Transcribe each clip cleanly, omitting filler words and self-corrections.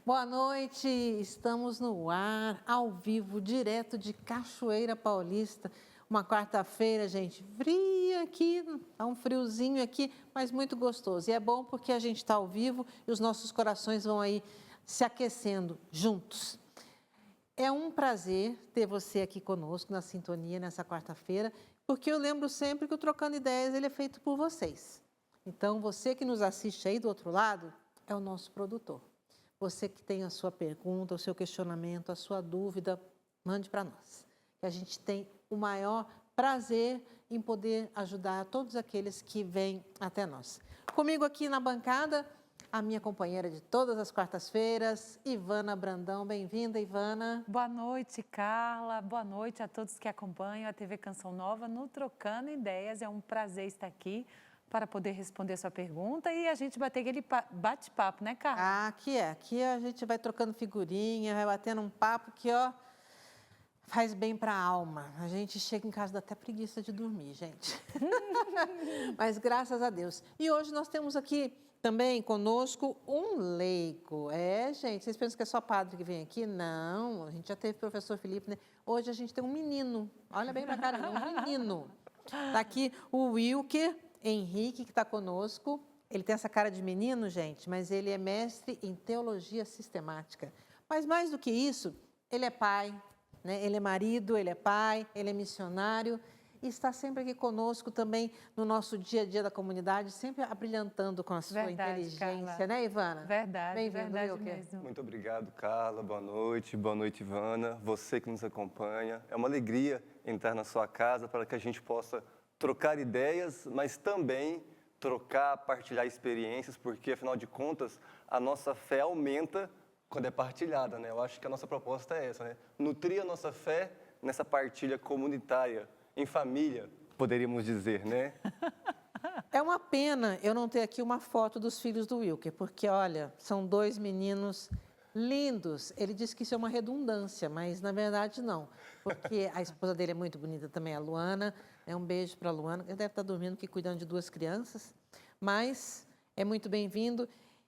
Boa noite, estamos no ar, ao vivo, direto de Cachoeira Paulista. Uma quarta-feira, gente, fria aqui, tá um friozinho aqui, mas muito gostoso. E é bom porque a gente está ao vivo e os nossos corações vão aí se aquecendo juntos. É um prazer ter você aqui conosco na sintonia nessa quarta-feira, porque eu lembro sempre que o Trocando Ideias ele é feito por vocês. Então, você que nos assiste aí do outro lado é o nosso produtor. Você que tem a sua pergunta, o seu questionamento, a sua dúvida, mande para nós. Que a gente tem o maior prazer em poder ajudar todos aqueles que vêm até nós. Comigo aqui na bancada, a minha companheira de todas as quartas-feiras, Ivana Brandão. Bem-vinda, Ivana. Boa noite, Carla. Boa noite a todos que acompanham a TV Canção Nova no Trocando Ideias. É um prazer estar aqui para poder responder a sua pergunta e a gente bater aquele bate-papo, né, Carla? Ah, aqui é. Aqui a gente vai trocando figurinha, vai batendo um papo que, ó, faz bem para a alma. A gente chega em casa, dá até preguiça de dormir, gente. Mas graças a Deus. E hoje nós temos aqui também conosco um leigo. É, gente, vocês pensam que é só padre que vem aqui? Não, a gente já teve o professor Felipe, né? Hoje a gente tem um menino. Olha bem para cá, um menino. Está aqui o Wilker Henrique, que está conosco. Ele tem essa cara de menino, gente, mas ele é mestre em teologia sistemática. Mas mais do que isso, ele é pai, né? Ele é marido, ele é pai, ele é missionário e está sempre aqui conosco também no nosso dia a dia da comunidade, sempre abrilhantando com a sua inteligência, Carla. Né, Ivana? Verdade, verdade Wilker. mesmo. Muito obrigado, Carla. Boa noite, Ivana. Você que nos acompanha. É uma alegria entrar na sua casa para que a gente possa trocar ideias, mas também trocar, partilhar experiências, porque, afinal de contas, a nossa fé aumenta quando é partilhada, né? Eu acho que a nossa proposta é essa, né? Nutrir a nossa fé nessa partilha comunitária, em família, poderíamos dizer, né? É uma pena eu não ter aqui uma foto dos filhos do Wilker, porque, olha, são dois meninos lindos. Ele disse que isso é uma redundância, mas na verdade não, porque a esposa dele é muito bonita também, a Luana. Um beijo para a Luana, que deve estar dormindo aqui cuidando de duas crianças, mas é muito bem-vindo.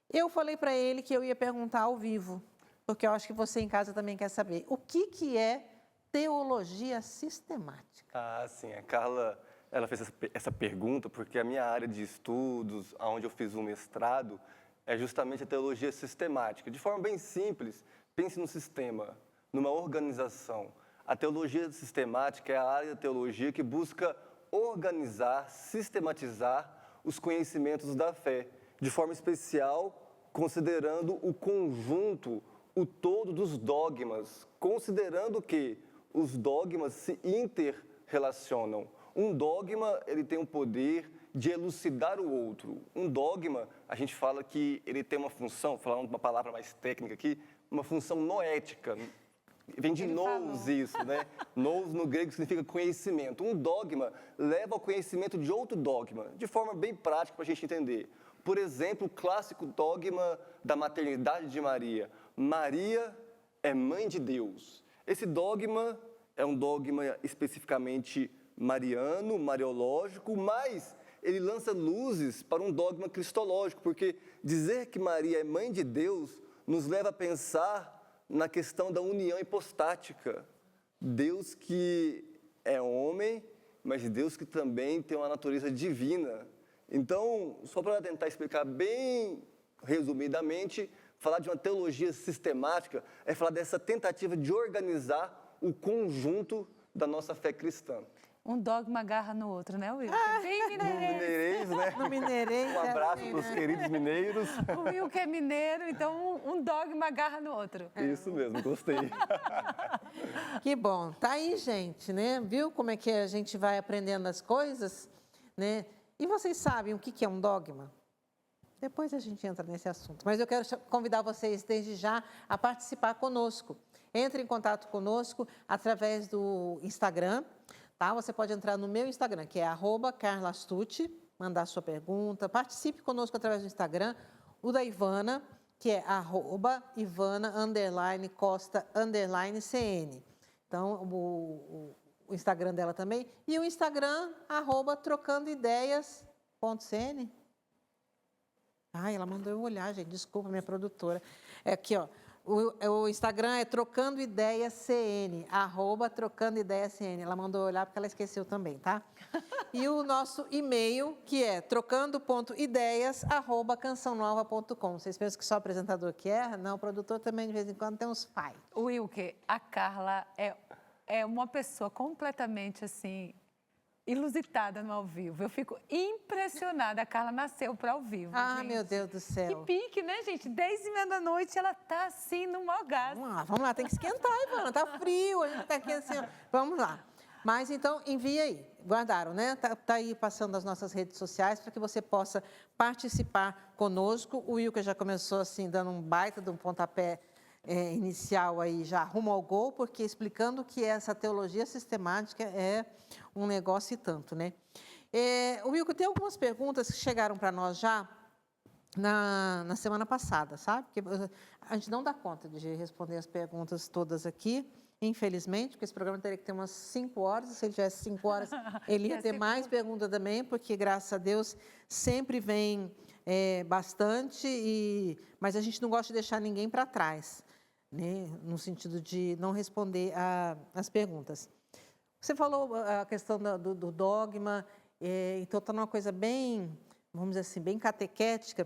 Eu falei para ele que eu ia perguntar ao vivo, porque eu acho que você em casa também quer saber. O que é teologia sistemática? Ah, sim. A Carla, ela fez essa pergunta porque a minha área de estudos, onde eu fiz um mestrado, é justamente a teologia sistemática. De forma bem simples, pense no sistema, numa organização. A teologia sistemática é a área da teologia que busca organizar, sistematizar os conhecimentos da fé, de forma especial, considerando o conjunto, o todo dos dogmas, considerando que os dogmas se interrelacionam. Um dogma, ele tem o poder de elucidar o outro. Um dogma, a gente fala que ele tem uma função, falando uma palavra mais técnica aqui, uma função noética. Vem de nous isso, né? Nous no grego significa conhecimento. Um dogma leva ao conhecimento de outro dogma, de forma bem prática para a gente entender. Por exemplo, o clássico dogma da maternidade de Maria. Maria é mãe de Deus. Esse dogma é um dogma especificamente mariano, mariológico, mas ele lança luzes para um dogma cristológico, porque dizer que Maria é mãe de Deus nos leva a pensar na questão da união hipostática. Deus que é homem, mas Deus que também tem uma natureza divina. Então, só para tentar explicar bem resumidamente, falar de uma teologia sistemática é falar dessa tentativa de organizar o conjunto da nossa fé cristã. Um dogma agarra no outro, né, Wilker? Bem mineirês, né? No mineirês. Um abraço para os queridos mineiros. O Wilker é mineiro, então um dogma agarra no outro. Isso mesmo, gostei. Que bom. Tá aí, gente, né? Viu como é que a gente vai aprendendo as coisas, né? E vocês sabem o que é um dogma? Depois a gente entra nesse assunto. Mas eu quero convidar vocês desde já a participar conosco. Entre em contato conosco através do Instagram. Tá? Você pode entrar no meu Instagram, que é @carlastucci, mandar sua pergunta, participe conosco através do Instagram, o da Ivana, que é @Ivana_Costa_CN. Então, o Instagram dela também, e o Instagram, @trocandoideias.cn. Ai, ela mandou eu olhar, gente, desculpa, minha produtora. É aqui, ó, O Instagram é Trocando Ideias CN, @TrocandоIdeiasCN. Ela mandou olhar porque ela esqueceu também, tá? E o nosso e-mail, que é trocando.ideias@cançãonova.com. Vocês pensam que só o apresentador que erra? Não, o produtor também de vez em quando tem uns falhos. Wilker, a Carla é uma pessoa completamente assim ilusitada no ao vivo. Eu fico impressionada. A Carla nasceu para ao vivo. Ah, gente. meu Deus do céu. Que pique, né, gente? 10h30 da noite, ela tá assim no maior gás. Vamos lá, tem que esquentar, Ivana, tá frio, a gente tá aqui assim, ó. Vamos lá. Mas então, envia aí, guardaram, né? Tá aí passando as nossas redes sociais para que você possa participar conosco. O Wilker já começou assim, dando um baita de um pontapé inicial aí, já rumo ao gol, porque explicando que essa teologia sistemática é um negócio e tanto, né? O Wilker, tem algumas perguntas que chegaram para nós já na semana passada, sabe? Porque a gente não dá conta de responder as perguntas todas aqui, infelizmente, porque esse programa teria que ter umas 5 horas, se ele tivesse 5 horas, ele ia ter mais perguntas também, porque, graças a Deus, sempre vem bastante, mas a gente não gosta de deixar ninguém para trás, né? No sentido de não responder as perguntas. Você falou a questão do dogma, então está numa coisa bem, vamos dizer assim, bem catequética.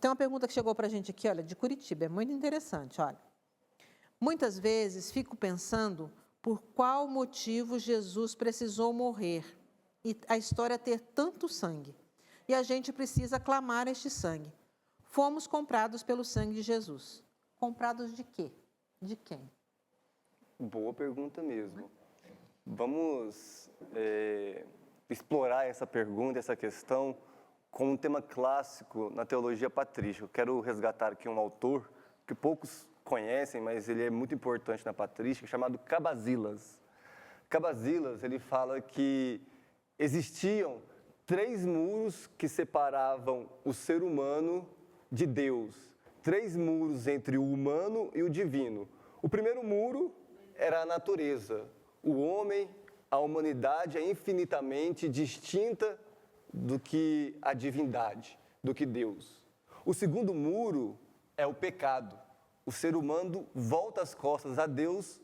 Tem uma pergunta que chegou para a gente aqui, olha, de Curitiba, é muito interessante, olha. Muitas vezes fico pensando por qual motivo Jesus precisou morrer e a história ter tanto sangue. E a gente precisa clamar este sangue. Fomos comprados pelo sangue de Jesus. Comprados de quê? De quem? Boa pergunta mesmo. Vamos explorar essa pergunta, essa questão, com um tema clássico na teologia patrística. Eu quero resgatar aqui um autor que poucos conhecem, mas ele é muito importante na patrística, chamado Cabasilas. Cabasilas, ele fala que existiam 3 muros que separavam o ser humano de Deus. 3 muros entre o humano e o divino. O primeiro muro era a natureza. O homem, a humanidade é infinitamente distinta do que a divindade, do que Deus. O segundo muro é o pecado. O ser humano volta as costas a Deus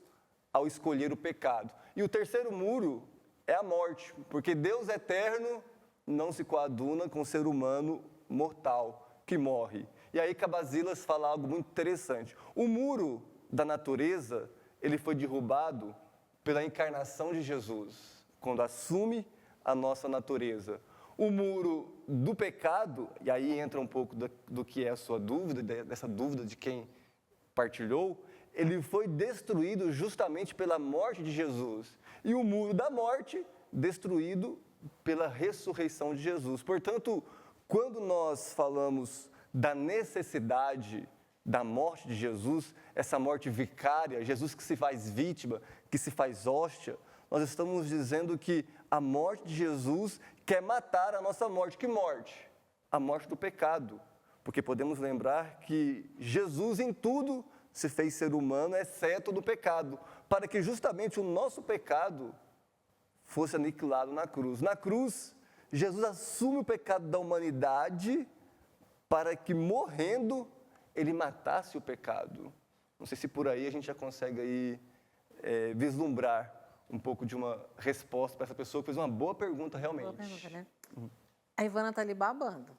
ao escolher o pecado. E o terceiro muro é a morte, porque Deus eterno não se coaduna com o ser humano mortal, que morre. E aí Cabasilas fala algo muito interessante. O muro da natureza, ele foi derrubado pela encarnação de Jesus, quando assume a nossa natureza. O muro do pecado, e aí entra um pouco do que é a sua dúvida, dessa dúvida de quem partilhou, ele foi destruído justamente pela morte de Jesus. E o muro da morte, destruído pela ressurreição de Jesus. Portanto, quando nós falamos da necessidade da morte de Jesus, essa morte vicária, Jesus que se faz vítima, que se faz hóstia, nós estamos dizendo que a morte de Jesus quer matar a nossa morte. Que morte? A morte do pecado. Porque podemos lembrar que Jesus em tudo se fez ser humano, exceto do pecado, para que justamente o nosso pecado fosse aniquilado na cruz. Na cruz, Jesus assume o pecado da humanidade para que, morrendo, ele matasse o pecado. Não sei se por aí a gente já consegue aí, vislumbrar um pouco de uma resposta para essa pessoa que fez uma boa pergunta realmente. Boa pergunta, né? A Ivana está ali babando.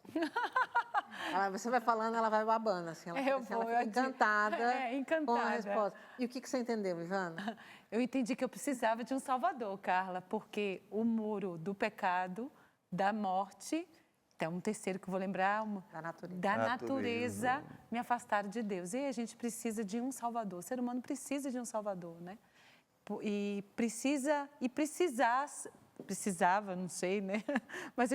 Você vai falando, ela vai babando, assim, ela fica encantada, encantada com a resposta. E o que você entendeu, Ivana? Eu entendi que eu precisava de um salvador, Carla, porque o muro do pecado, da morte, tem um terceiro que eu vou lembrar, da natureza me afastaram de Deus. E a gente precisa de um salvador, o ser humano precisa de um salvador, né? E precisava, não sei, né? Mas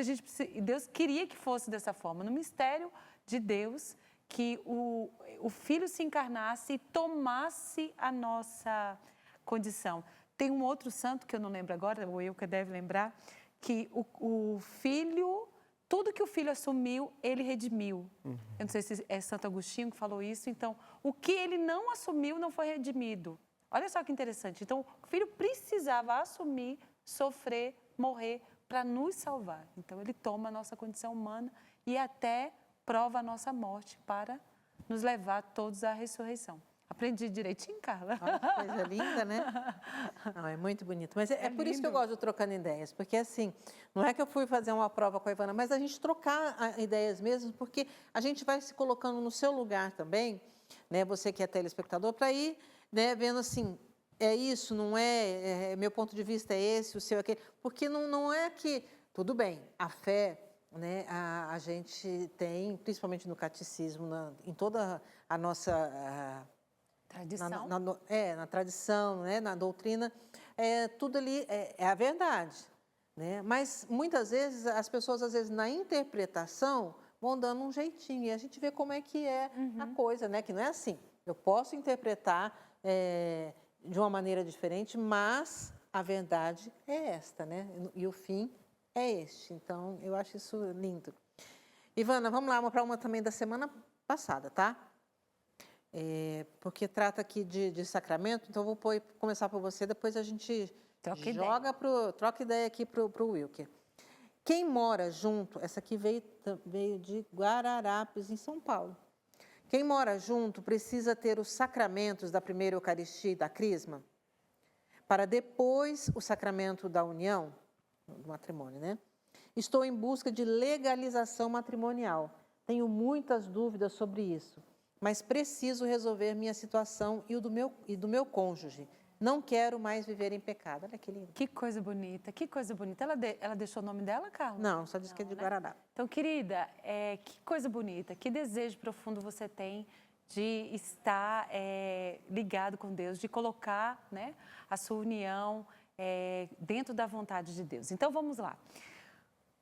Deus queria que fosse dessa forma, no mistério de Deus, que o Filho se encarnasse e tomasse a nossa condição. Tem um outro santo, que eu não lembro agora, ou eu que deve lembrar, que o Filho, tudo que o Filho assumiu, ele redimiu. Eu não sei se é Santo Agostinho que falou isso. Então, o que ele não assumiu não foi redimido. Olha só que interessante. Então, o Filho precisava assumir, sofrer, morrer para nos salvar. Então, ele toma a nossa condição humana e até prova a nossa morte para nos levar todos à ressurreição. Aprendi direitinho, Carla. Olha que coisa linda, né? Não, é muito bonito. Mas é por isso que eu lindo. gosto do Trocando Ideias, porque assim, não é que eu fui fazer uma prova com a Ivana, mas a gente trocar ideias mesmo, porque a gente vai se colocando no seu lugar também, né? Você que é telespectador, para ir, né, vendo assim, é isso, não é, meu ponto de vista é esse, o seu é aquele, porque não é que, tudo bem, a fé, né, a gente tem, principalmente no catecismo, em toda a nossa... Tradição. na tradição, né, na doutrina, tudo ali é a verdade, né? Mas muitas vezes as pessoas, às vezes, na interpretação, vão dando um jeitinho e a gente vê como é que é a coisa, né? Que não é assim. Eu posso interpretar de uma maneira diferente, mas a verdade é esta, né? E o fim é este. Então, eu acho isso lindo. Ivana, vamos lá para uma também da semana passada, tá? Porque trata aqui de sacramento, então eu vou começar por você, depois a gente troca ideia aqui para o Wilker. Quem mora junto, essa aqui veio de Guararapes, em São Paulo. Quem mora junto precisa ter os sacramentos da primeira Eucaristia e da Crisma, para depois o sacramento da união, do matrimônio, né? Estou em busca de legalização matrimonial. Tenho muitas dúvidas sobre isso, mas preciso resolver minha situação e do meu cônjuge. Não quero mais viver em pecado. Olha que lindo. Que coisa bonita, que coisa bonita. Ela deixou o nome dela, Carla? Não, só disse que é de Guaraná. Então, querida, que coisa bonita, que desejo profundo você tem de estar ligado com Deus, de colocar, né, a sua união dentro da vontade de Deus. Então, vamos lá.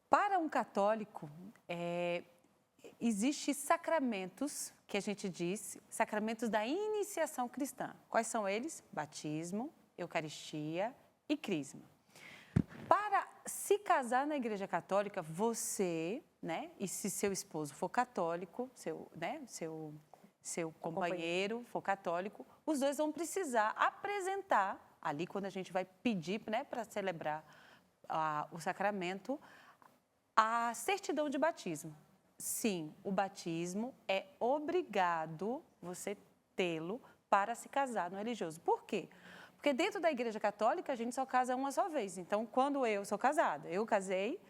Para um católico, existem sacramentos, que a gente diz, sacramentos da iniciação cristã. Quais são eles? Batismo, Eucaristia e Crisma. Para se casar na Igreja Católica, você, né, e se seu esposo for católico, seu companheiro for católico, os dois vão precisar apresentar, ali quando a gente vai pedir, né, para celebrar o sacramento, a certidão de batismo. Sim, o batismo é obrigado você tê-lo para se casar no religioso. Por quê? Porque dentro da Igreja Católica a gente só casa uma só vez. Então, quando eu sou casada, eu casei,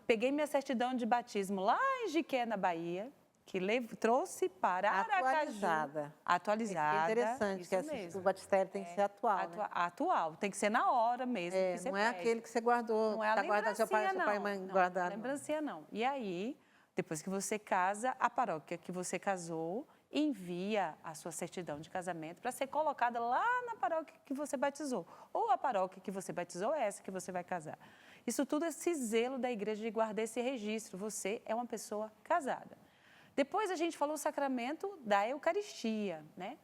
peguei minha certidão de batismo lá em Jiqué, na Bahia, que trouxe para Aracaju. Atualizada. É interessante, que o batistério tem que ser atual, né? Atual, tem que ser na hora mesmo que você não é pede. aquele que você guardou, não é a tá guardado, seu pai e mãe guardaram. Não é lembrancinha, não. E aí, depois que você casa, a paróquia que você casou envia a sua certidão de casamento para ser colocada lá na paróquia que você batizou. Ou a paróquia que você batizou é essa que você vai casar. Isso tudo é esse zelo da igreja de guardar esse registro. Você é uma pessoa casada. Depois a gente falou o sacramento da Eucaristia, né?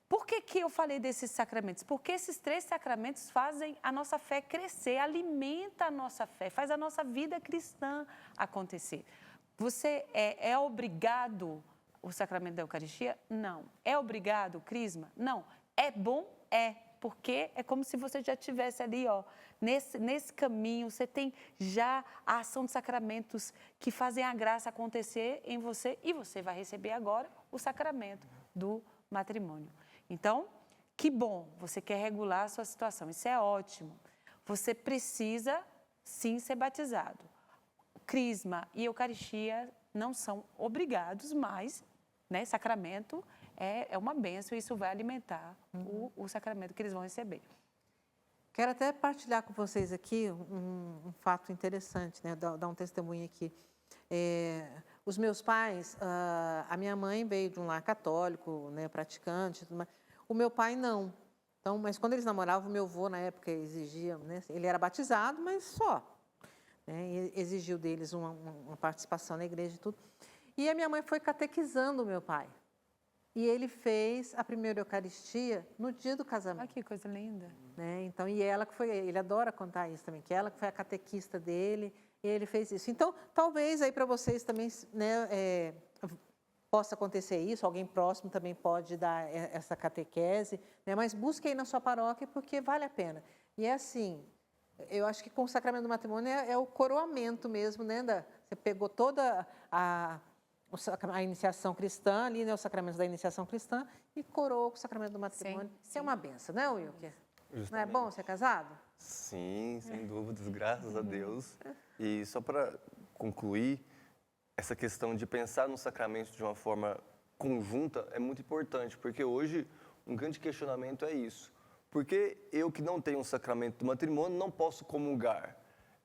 Por que eu falei desses sacramentos? Porque esses 3 sacramentos fazem a nossa fé crescer, alimenta a nossa fé, faz a nossa vida cristã acontecer. Você é obrigado o sacramento da Eucaristia? Não. É obrigado o Crisma? Não. É bom? É. Porque é como se você já estivesse ali, ó, nesse caminho, você tem já a ação de sacramentos que fazem a graça acontecer em você e você vai receber agora o sacramento do matrimônio. Então, que bom, você quer regular a sua situação, isso é ótimo. Você precisa, sim, ser batizado. Crisma e Eucaristia não são obrigados, mas, né, sacramento é uma bênção e isso vai alimentar o sacramento que eles vão receber. Quero até partilhar com vocês aqui um fato interessante, né? Dar um testemunho aqui. Os meus pais, a minha mãe veio de um lar católico, né, praticante, o meu pai não. Então, mas quando eles namoravam, o meu avô, na época, exigia, né, ele era batizado, mas só. Né, exigiu deles uma participação na igreja e tudo. E a minha mãe foi catequizando o meu pai. E ele fez a primeira Eucaristia no dia do casamento. Ah, que coisa linda. Né? Então, e ela que foi, ele adora contar isso também, que ela que foi a catequista dele, e ele fez isso. Então, talvez aí para vocês também, né, possa acontecer isso, alguém próximo também pode dar essa catequese, né? Mas busque aí na sua paróquia, porque vale a pena. E é assim, eu acho que com o sacramento do matrimônio é o coroamento mesmo, né? Você pegou toda a iniciação cristã, ali, né, os sacramentos da iniciação cristã, e coroa com o sacramento do matrimônio. Sim, Que é uma benção, né, Wilker? Não é Justamente. bom ser casado? Sim, sem dúvidas, graças a Deus. E só para concluir, essa questão de pensar no sacramento de uma forma conjunta é muito importante, porque hoje um grande questionamento é isso. Por que eu que não tenho um sacramento do matrimônio não posso comungar?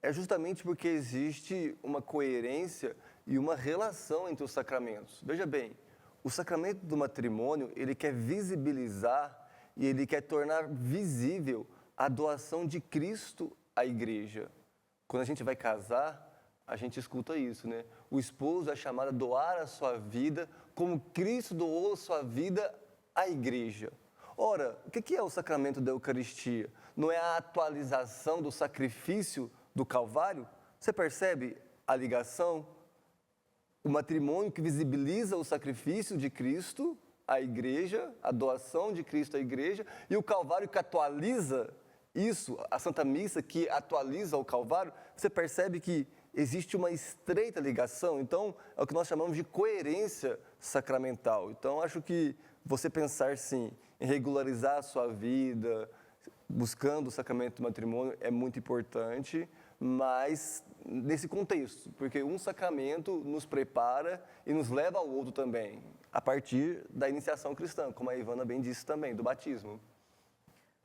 É justamente porque existe uma coerência e uma relação entre os sacramentos. Veja bem, o sacramento do matrimônio, ele quer visibilizar e ele quer tornar visível a doação de Cristo à igreja. Quando a gente vai casar, a gente escuta isso, né? O esposo é chamado a doar a sua vida como Cristo doou a sua vida à igreja. Ora, o que é o sacramento da Eucaristia? Não é a atualização do sacrifício do Calvário? Você percebe a ligação? O matrimônio que visibiliza o sacrifício de Cristo à igreja, a doação de Cristo à igreja, e o Calvário que atualiza isso, a Santa Missa que atualiza o Calvário. Você percebe que existe uma estreita ligação. Então, é o que nós chamamos de coerência sacramental. Então, acho que você pensar, sim, em regularizar a sua vida, buscando o sacramento do matrimônio, é muito importante, mas nesse contexto, porque um sacramento nos prepara e nos leva ao outro também, a partir da iniciação cristã, como a Ivana bem disse também, do batismo.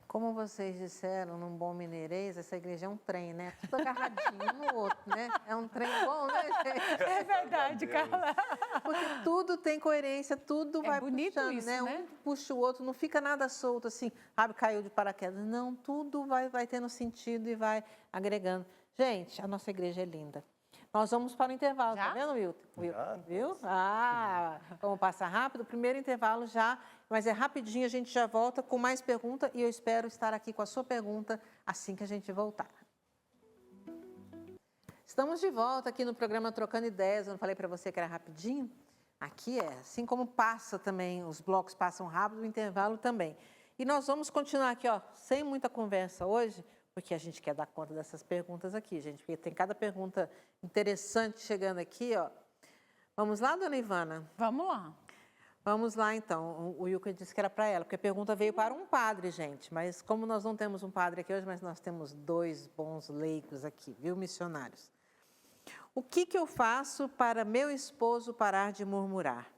Como vocês disseram, num bom mineirês, essa igreja é um trem, né? Tudo agarradinho um no outro, né? É um trem bom, né, gente? É verdade, Carla. Porque tudo tem coerência, tudo vai bonito puxando, isso, né? né? Um puxa o outro, não fica nada solto assim, caiu de paraquedas. Não, tudo vai tendo sentido e vai agregando. Gente, a nossa igreja é linda. Nós vamos para o intervalo, Já? tá vendo, Wilton? Já. Viu? Vamos passar rápido. Primeiro intervalo já, mas é rapidinho, a gente já volta com mais pergunta e eu espero estar aqui com a sua pergunta assim que a gente voltar. Estamos de volta aqui no programa Trocando Ideias. Eu não falei para você que era rapidinho? Aqui é, assim como passa também, os blocos passam rápido, o intervalo também. E nós vamos continuar aqui, ó, sem muita conversa hoje, porque a gente quer dar conta dessas perguntas aqui, gente, porque tem cada pergunta interessante chegando aqui, ó. Vamos lá, dona Ivana? Vamos lá. Vamos lá, então. O Wilker disse que era para ela, porque a pergunta veio para um padre, gente. Mas como nós não temos um padre aqui hoje, mas nós temos 2 bons leigos aqui, viu, missionários? O que eu faço para meu esposo parar de murmurar?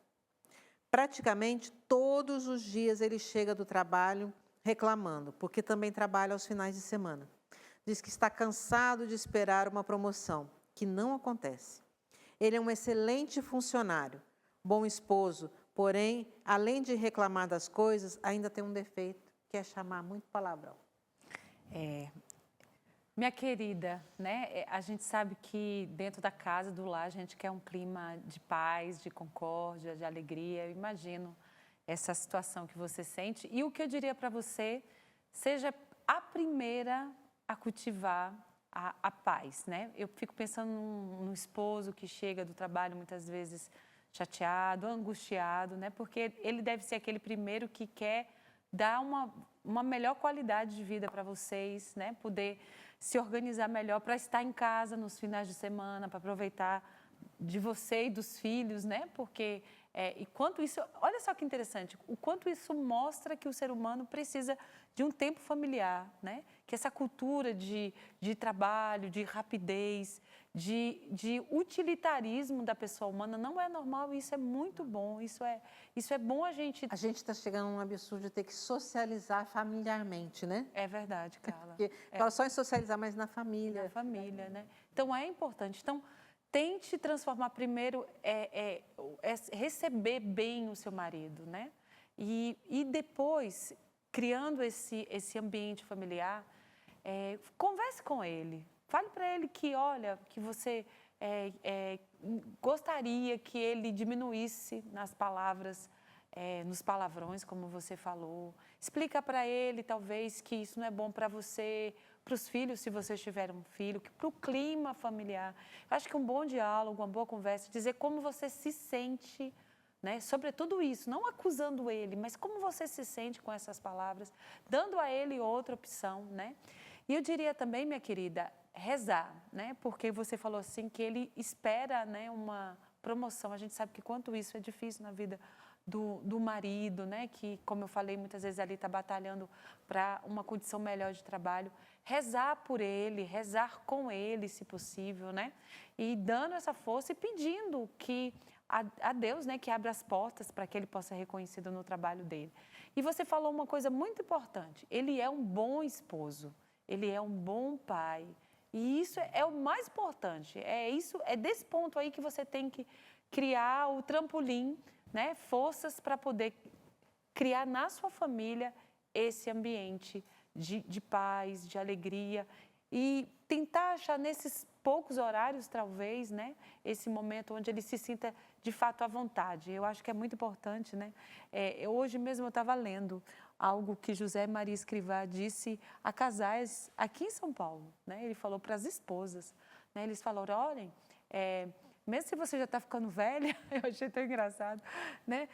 Praticamente todos os dias ele chega do trabalho reclamando, porque também trabalha aos finais de semana. Diz que está cansado de esperar uma promoção, que não acontece. Ele é um excelente funcionário, bom esposo, porém, além de reclamar das coisas, ainda tem um defeito, que é chamar muito palavrão. Minha querida, né? A gente sabe que dentro da casa, do lar, a gente quer um clima de paz, de concórdia, de alegria. Eu imagino essa situação que você sente. E o que eu diria para você, seja a primeira a cultivar a paz, né? Eu fico pensando no esposo que chega do trabalho muitas vezes chateado, angustiado, né? Porque ele deve ser aquele primeiro que quer dar uma melhor qualidade de vida para vocês, né? Poder se organizar melhor para estar em casa nos finais de semana, para aproveitar de você e dos filhos, né? Porque e quanto isso, olha só que interessante, o quanto isso mostra que o ser humano precisa de um tempo familiar, né? Que essa cultura de trabalho, de rapidez, de utilitarismo da pessoa humana não é normal e isso é muito bom, isso é bom a gente... A gente está chegando num absurdo de ter que socializar familiarmente, né? É verdade, Carla. Porque fala só em socializar, mas na família. Na família, né? Então, é importante. Então, tente transformar primeiro, receber bem o seu marido, né? E depois, criando esse ambiente familiar, converse com ele. Fale para ele que, olha, que você gostaria que ele diminuísse nas palavras, nos palavrões, como você falou. Explica para ele, talvez, que isso não é bom para você, para os filhos, se você tiver um filho, para o clima familiar. Eu acho que um bom diálogo, uma boa conversa, dizer como você se sente, né, sobre tudo isso, não acusando ele, mas como você se sente com essas palavras, dando a ele outra opção, né? E eu diria também, minha querida, rezar, né? Porque você falou assim que ele espera, né, promoção. A gente sabe que quanto isso é difícil na vida do marido, né? Que, como eu falei, muitas vezes ali está batalhando para uma condição melhor de trabalho. Rezar por ele, rezar com ele, se possível, né? E dando essa força e pedindo que a Deus, né, que abra as portas para que ele possa ser reconhecido no trabalho dele. E você falou uma coisa muito importante, ele é um bom esposo, ele é um bom pai, e isso é o mais importante, é desse ponto aí que você tem que criar o trampolim, né, forças para poder criar na sua família esse ambiente de paz, de alegria, e tentar achar nesses poucos horários, talvez, né, esse momento onde ele se sinta de fato à vontade. Eu acho que é muito importante, né? Hoje mesmo eu estava lendo algo que José Maria Escrivá disse a casais aqui em São Paulo, né? Ele falou para as esposas, né? Eles falaram, olhem, mesmo se você já está ficando velha, eu achei tão engraçado, né?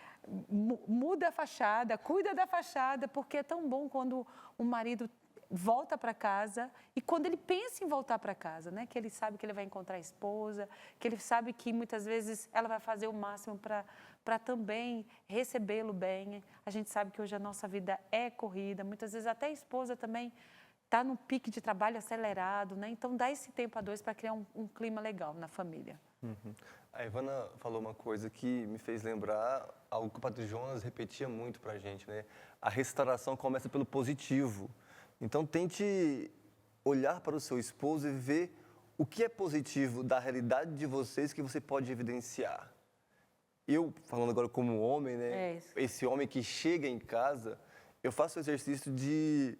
Muda a fachada, cuida da fachada, porque é tão bom quando o marido volta para casa e quando ele pensa em voltar para casa, né, que ele sabe que ele vai encontrar a esposa, que ele sabe que muitas vezes ela vai fazer o máximo para também recebê-lo bem. A gente sabe que hoje a nossa vida é corrida, muitas vezes até a esposa também está num pique de trabalho acelerado, né? Então dá esse tempo a dois para criar um clima legal na família. Uhum. A Ivana falou uma coisa que me fez lembrar algo que o Padre Jonas repetia muito para a gente, né? A restauração começa pelo positivo. Então, tente olhar para o seu esposo e ver o que é positivo da realidade de vocês que você pode evidenciar. Eu, falando agora como homem, né? Esse homem que chega em casa, eu faço o exercício de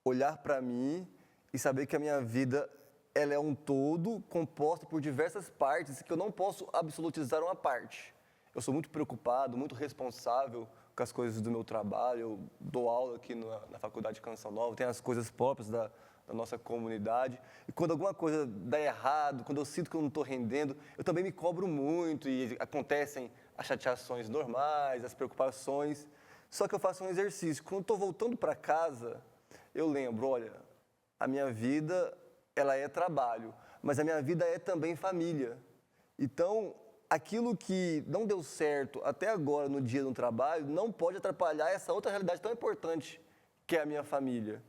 olhar para mim e saber que a minha vida ela é um todo composto por diversas partes que eu não posso absolutizar uma parte. Eu sou muito preocupado, muito responsável com as coisas do meu trabalho, eu dou aula aqui na Faculdade de Canção Nova, tem as coisas próprias da nossa comunidade, e quando alguma coisa dá errado, quando eu sinto que eu não estou rendendo, eu também me cobro muito e acontecem as chateações normais, as preocupações, só que eu faço um exercício, quando eu estou voltando para casa, eu lembro, olha, a minha vida, ela é trabalho, mas a minha vida é também família, então aquilo que não deu certo até agora no dia do trabalho não pode atrapalhar essa outra realidade tão importante que é a minha família.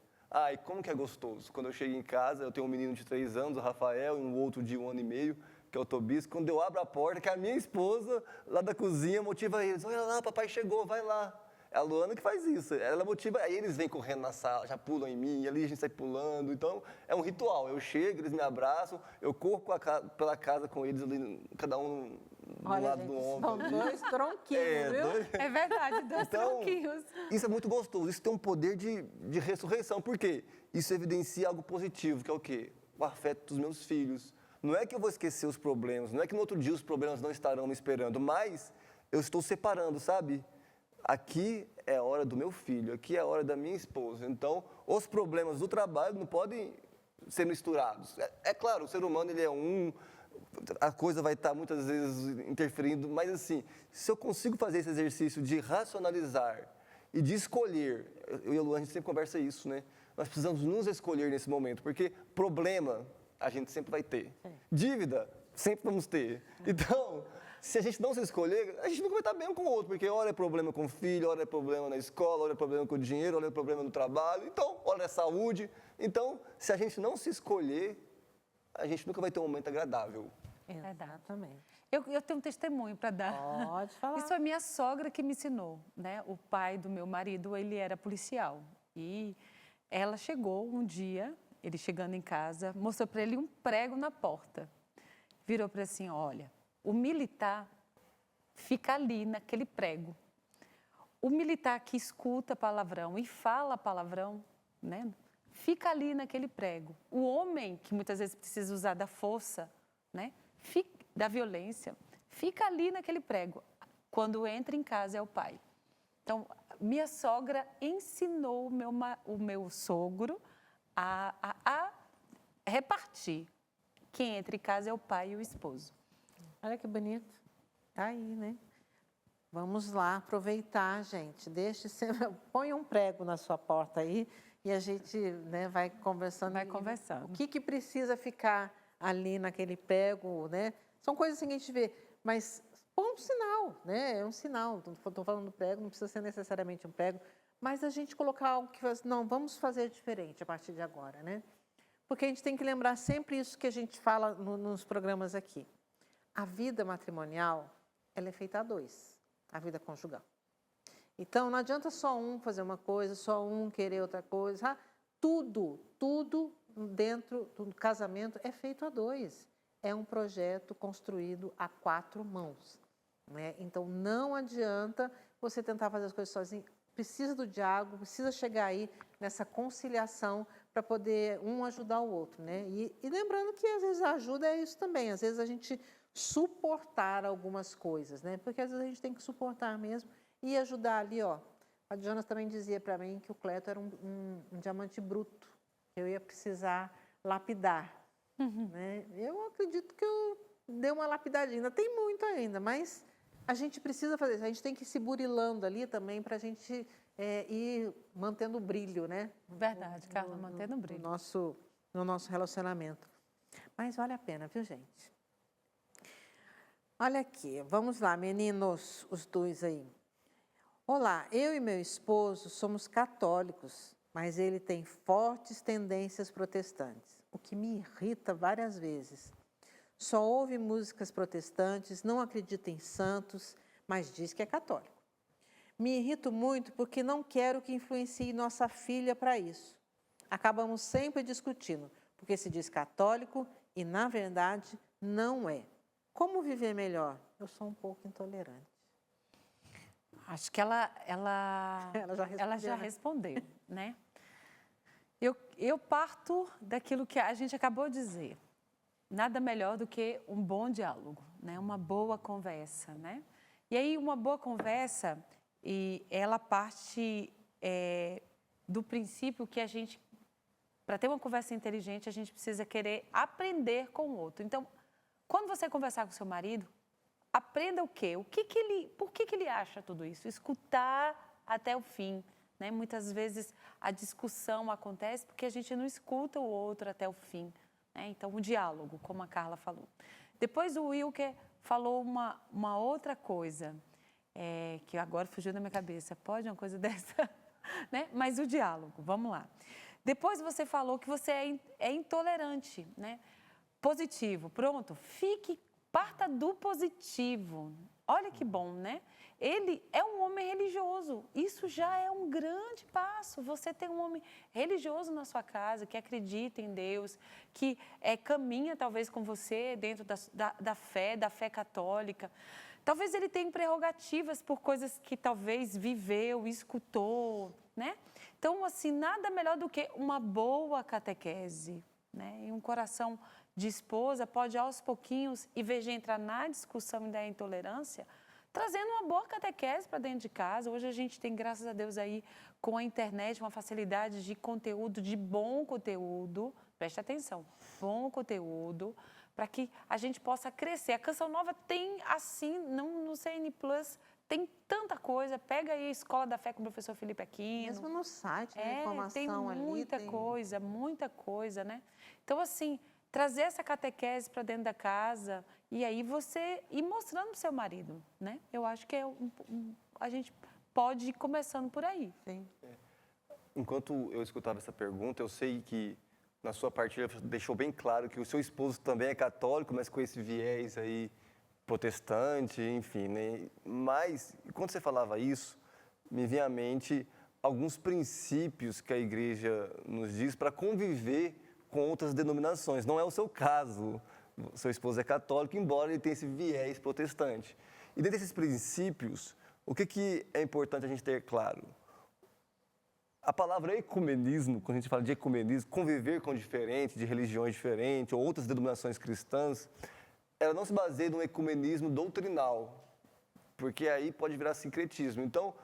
E como que é gostoso. Quando eu chego em casa, eu tenho um menino de 3 anos, o Rafael, e um outro de 1 ano e meio, que é o Tobias. Quando eu abro a porta, que é a minha esposa, lá da cozinha, motiva eles. Olha lá, papai chegou, vai lá. É a Luana que faz isso. Ela motiva, aí eles vêm correndo na sala, já pulam em mim, e ali a gente sai pulando. Então, é um ritual. Eu chego, eles me abraçam, eu corro pela casa com eles ali, cada um do lado do ombro. São 2 tronquinhos, viu? É verdade, 2 tronquinhos. Isso é muito gostoso, isso tem um poder de ressurreição. Por quê? Isso evidencia algo positivo, que é o quê? O afeto dos meus filhos. Não é que eu vou esquecer os problemas, não é que no outro dia os problemas não estarão me esperando, mas eu estou separando, sabe? Aqui é a hora do meu filho, aqui é a hora da minha esposa. Então, os problemas do trabalho não podem ser misturados. É claro, o ser humano ele é a coisa vai estar muitas vezes interferindo, mas assim, se eu consigo fazer esse exercício de racionalizar e de escolher, eu e a Lu, a gente sempre conversa isso, né? Nós precisamos nos escolher nesse momento, porque problema a gente sempre vai ter. Dívida, sempre vamos ter. Então, se a gente não se escolher, a gente nunca vai estar bem um com o outro, porque hora é problema com o filho, hora é problema na escola, hora é problema com o dinheiro, hora é problema no trabalho, então, hora é saúde. Então, se a gente não se escolher, a gente nunca vai ter um momento agradável. Exatamente. Eu tenho um testemunho para dar. Pode falar. Isso é a minha sogra que me ensinou, né? O pai do meu marido, ele era policial. E ela chegou um dia, ele chegando em casa, mostrou para ele um prego na porta. Virou para ele assim, olha, o militar fica ali naquele prego. O militar que escuta palavrão e fala palavrão, né? Fica ali naquele prego. O homem, que muitas vezes precisa usar da força, né? Da violência, fica ali naquele prego. Quando entra em casa é o pai. Então, minha sogra ensinou o meu sogro a repartir. Quem entra em casa é o pai e o esposo. Olha que bonito. Tá aí, né? Vamos lá aproveitar, gente. Põe um prego na sua porta aí e a gente, né, vai conversando. Vai conversando. O que precisa ficar ali naquele prego, né? São coisas assim que a gente vê, mas põe um sinal, né? É um sinal. Estou falando do prego, não precisa ser necessariamente um prego, mas a gente colocar algo que faz, não, vamos fazer diferente a partir de agora, né? Porque a gente tem que lembrar sempre isso que a gente fala nos programas aqui. A vida matrimonial, ela é feita a dois, a vida conjugal. Então, não adianta só um fazer uma coisa, só um querer outra coisa. Tudo dentro do casamento é feito a dois. É um projeto construído a 4 mãos, né? Então, não adianta você tentar fazer as coisas sozinho. Precisa do diálogo, precisa chegar aí nessa conciliação para poder um ajudar o outro, né? E lembrando que às vezes a ajuda é isso também. Às vezes a gente suportar algumas coisas, né? Porque às vezes a gente tem que suportar mesmo e ajudar ali, ó. A Jonas também dizia para mim que o Cleto era um diamante bruto, que eu ia precisar lapidar, né? Eu acredito que eu dei uma lapidadinha, ainda tem muito ainda, mas a gente precisa fazer isso, a gente tem que ir se burilando ali também para a gente ir mantendo o brilho, né? Verdade, Carla, mantendo o brilho. No nosso relacionamento. Mas vale a pena, viu, gente? Olha aqui, vamos lá, meninos, os dois aí. Olá, eu e meu esposo somos católicos, mas ele tem fortes tendências protestantes, o que me irrita várias vezes. Só ouve músicas protestantes, não acredita em santos, mas diz que é católico. Me irrito muito porque não quero que influencie nossa filha para isso. Acabamos sempre discutindo, porque se diz católico e, na verdade, não é. Como viver melhor? Eu sou um pouco intolerante. Acho que ela já respondeu, né? Eu parto daquilo que a gente acabou de dizer. Nada melhor do que um bom diálogo, né? Uma boa conversa, né? E aí, uma boa conversa, e ela parte do princípio que a gente, para ter uma conversa inteligente, a gente precisa querer aprender com o outro. Então, quando você conversar com seu marido, aprenda o quê? Por que ele acha tudo isso? Escutar até o fim, né? Muitas vezes a discussão acontece porque a gente não escuta o outro até o fim, né? Então, o diálogo, como a Carla falou. Depois o Wilker falou uma outra coisa, que agora fugiu da minha cabeça. Pode uma coisa dessa? Né? Mas o diálogo, vamos lá. Depois você falou que você é intolerante, né? Positivo, pronto, parta do positivo. Olha que bom, né? Ele é um homem religioso, isso já é um grande passo. Você tem um homem religioso na sua casa, que acredita em Deus, que caminha talvez com você dentro da fé católica. Talvez ele tenha prerrogativas por coisas que talvez viveu, escutou, né? Então, assim, nada melhor do que uma boa catequese, né? E um coração de esposa pode, aos pouquinhos, em vez de entrar na discussão e da intolerância, trazendo uma boa catequese para dentro de casa. Hoje a gente tem, graças a Deus, aí, com a internet, uma facilidade de conteúdo, de bom conteúdo, preste atenção, bom conteúdo, para que a gente possa crescer. A Canção Nova tem, assim, no CN Plus, tem tanta coisa. Pega aí a Escola da Fé com o professor Felipe Aquino. Mesmo no site, né? Informação tem muita ali. Muita coisa, né? Então, assim, trazer essa catequese para dentro da casa e aí você ir mostrando para o seu marido, né? Eu acho que a gente pode ir começando por aí. Sim. Enquanto eu escutava essa pergunta, eu sei que na sua partilha deixou bem claro que o seu esposo também é católico, mas com esse viés aí protestante, enfim, né? Mas, quando você falava isso, me vinha à mente alguns princípios que a igreja nos diz para conviver com outras denominações. Não é o seu caso, o seu esposo é católico, embora ele tenha esse viés protestante. E dentro desses princípios, o que é importante a gente ter claro? A palavra ecumenismo, quando a gente fala de ecumenismo, conviver com diferentes, de religiões diferentes, ou outras denominações cristãs, ela não se baseia num ecumenismo doutrinal, porque aí pode virar sincretismo. Então,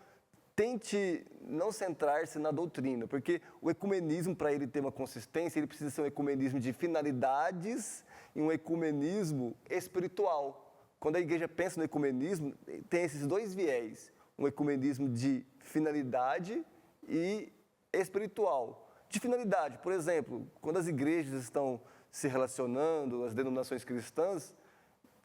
tente não centrar-se na doutrina, porque o ecumenismo, para ele ter uma consistência, ele precisa ser um ecumenismo de finalidades e um ecumenismo espiritual. Quando a igreja pensa no ecumenismo, tem esses dois viés, um ecumenismo de finalidade e espiritual. De finalidade, por exemplo, quando as igrejas estão se relacionando, as denominações cristãs,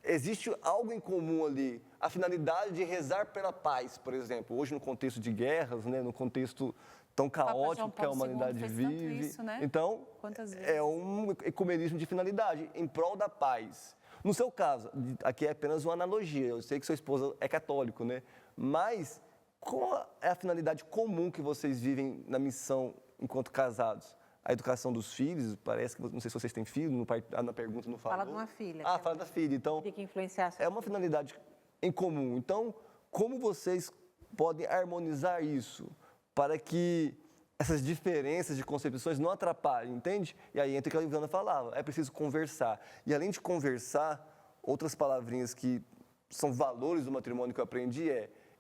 existe algo em comum ali. A finalidade de rezar pela paz, por exemplo. Hoje, no contexto de guerras, né, no contexto tão caótico que a humanidade vive. Isso, né? Então, Quantas vezes? é um ecumenismo de finalidade, em prol da paz. No seu caso, aqui é apenas uma analogia. Eu sei que sua esposa é católico, né? Mas qual é a finalidade comum que vocês vivem na missão enquanto casados? A educação dos filhos, parece que, não sei se vocês têm filho, na pergunta não falou. Fala de uma filha. Ah, fala da filha. Então, Tem que influenciar. é uma finalidade em comum. Então, como vocês podem harmonizar isso para que essas diferenças de concepções não atrapalhem, entende? E aí entra o que a Ivana falava, é preciso conversar. E além de conversar, outras palavrinhas que são valores do matrimônio que eu aprendi